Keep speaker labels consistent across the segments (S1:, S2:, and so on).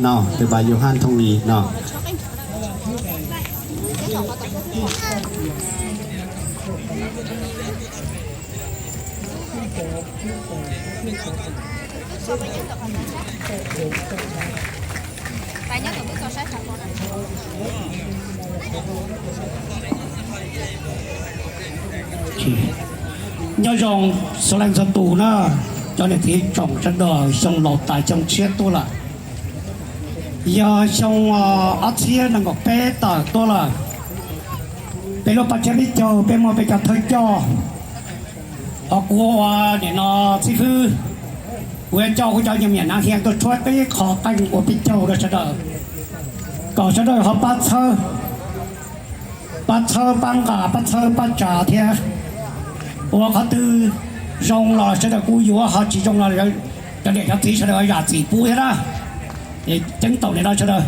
S1: เนาะคือบายโยฮันทวีเนาะ
S2: nhớ rằng số lần dân tù nó cho nên thì trong trận đời trong lột tại trong chết tôi là giờ trong ở chia là một bé tờ tôi là bé lúc bắt chước cho bé mua bé cho thôi cho họ của để nó chỉ hư quên cho nhiều miền Nam hiện tôi chuột cái khó khăn của bên châu đó sẽ đỡ còn sẽ đỡ họ bắt thơ băng cả bắt thơ bắt trả thì我看到用了这个古语话，其中了人，这里要提出来牙齿不啦，你真道理了这个。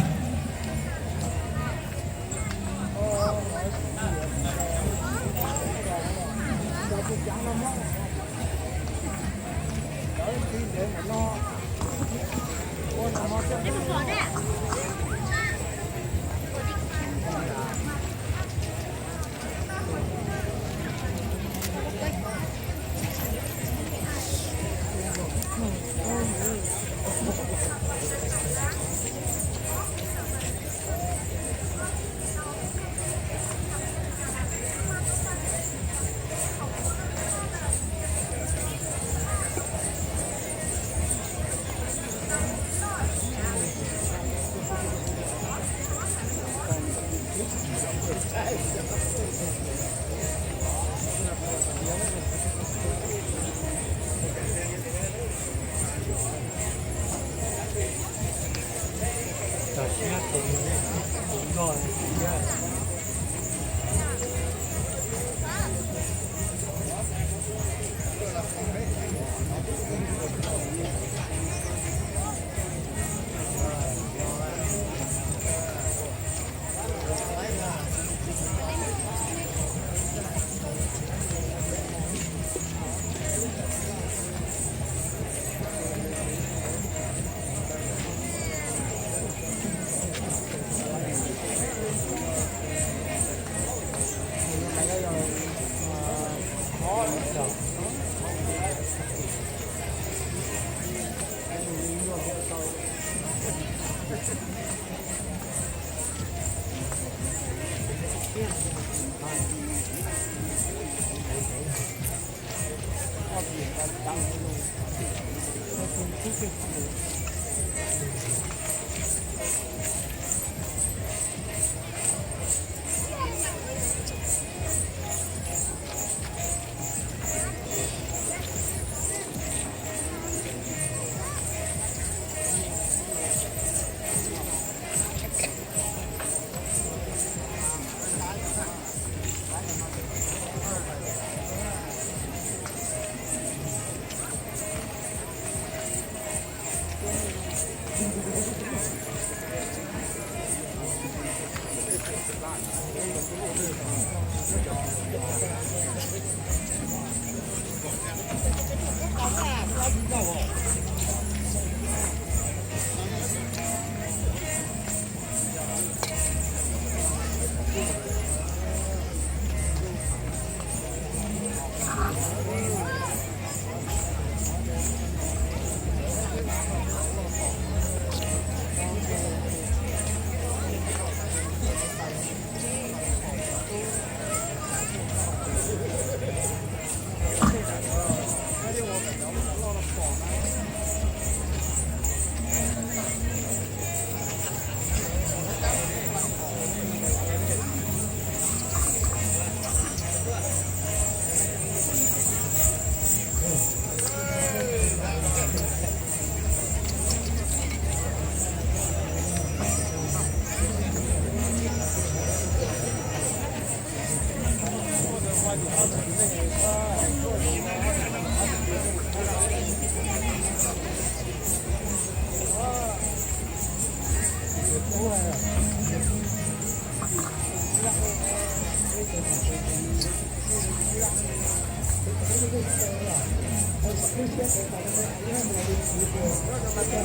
S3: Hãy subscribe cho kênh Ghiền Mì Gõ để không bỏ lỡ những video hấp dẫn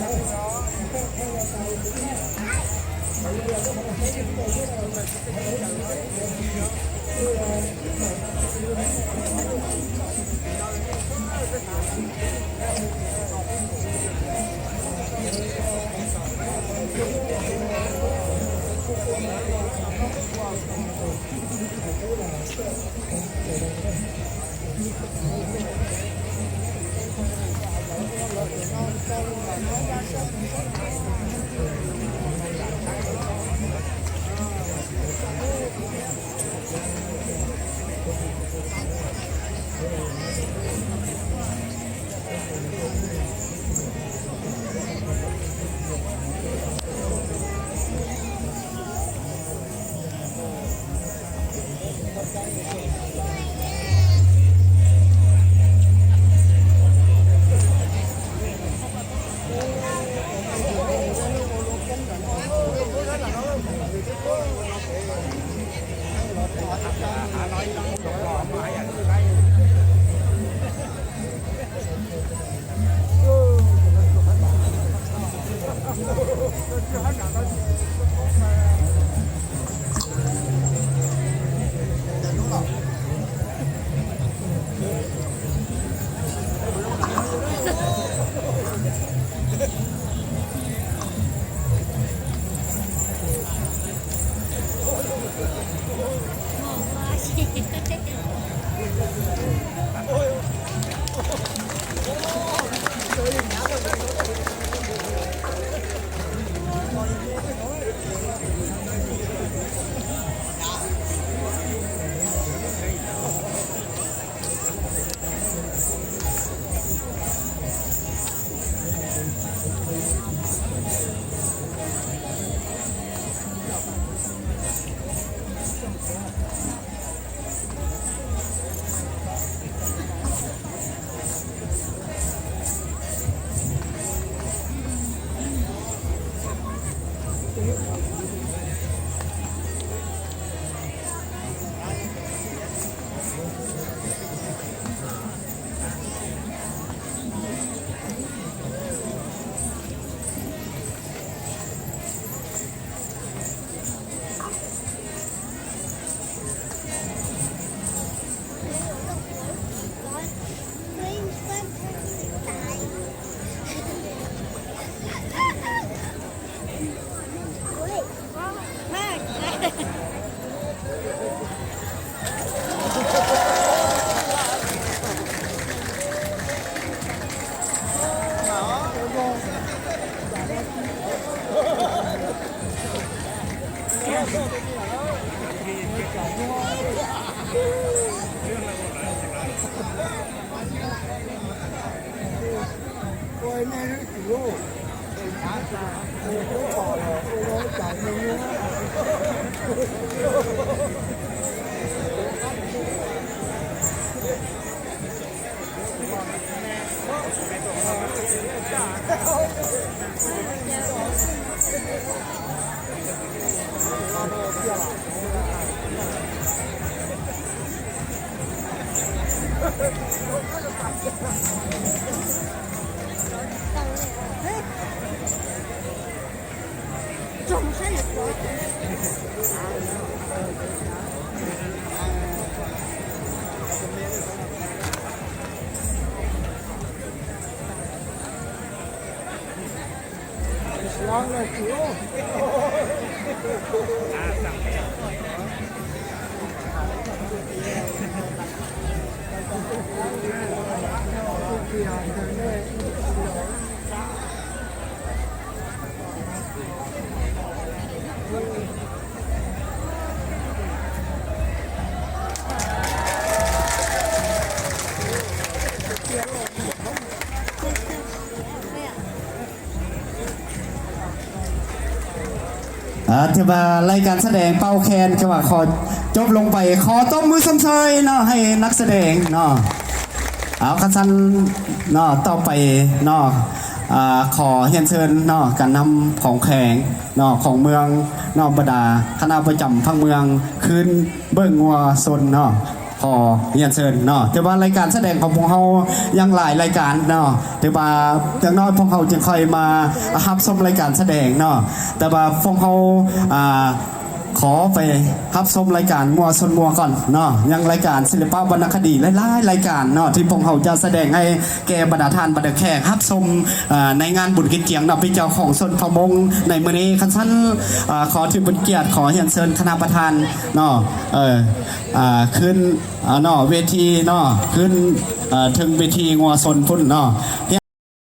S1: ถือว่ารายการแสดงเป่าแคนก็ว่าขอจบลงไปขอต้มมือซ้ำเชยเนาะให้นักแสดงเนาะเอาคันสันเนาะต่อไปเนาะขอเฮียนเชิญเนาะการนำของแข่งเนาะของเมืองเนาะบดาคณะประจำพังเมืองคืนเบิ่งงัวซนเนาะ ขอเรียนเชิญเนาะแต่ว่ารายการแสดงของพวกเรายังหลายรายการเนาะแต่ว่าอย่างน้อยพวกเราจึงค่อยมารับชมรายการแสดงเนาะแต่ว่าพวกเราขอไปรับชมรายการมัวชนมัวก่อนเนาะยังรายการศิลปะวรรณคดีหลายๆรายการเนาะที่พวกเราจะแสดงให้แก่บรรดาท่านบรรดาแขกรับชมในงานบุญกินเกียงเนาะเป็นเจ้าของชนพมงในมื้อนี้คันชั้นขอถือเป็นเกียรติขอเรียนเชิญคณะประธานเนาะขึ้นเนาะเวทีเนาะขึ้นถึงเวทีงัวชนพุ่นเนาะ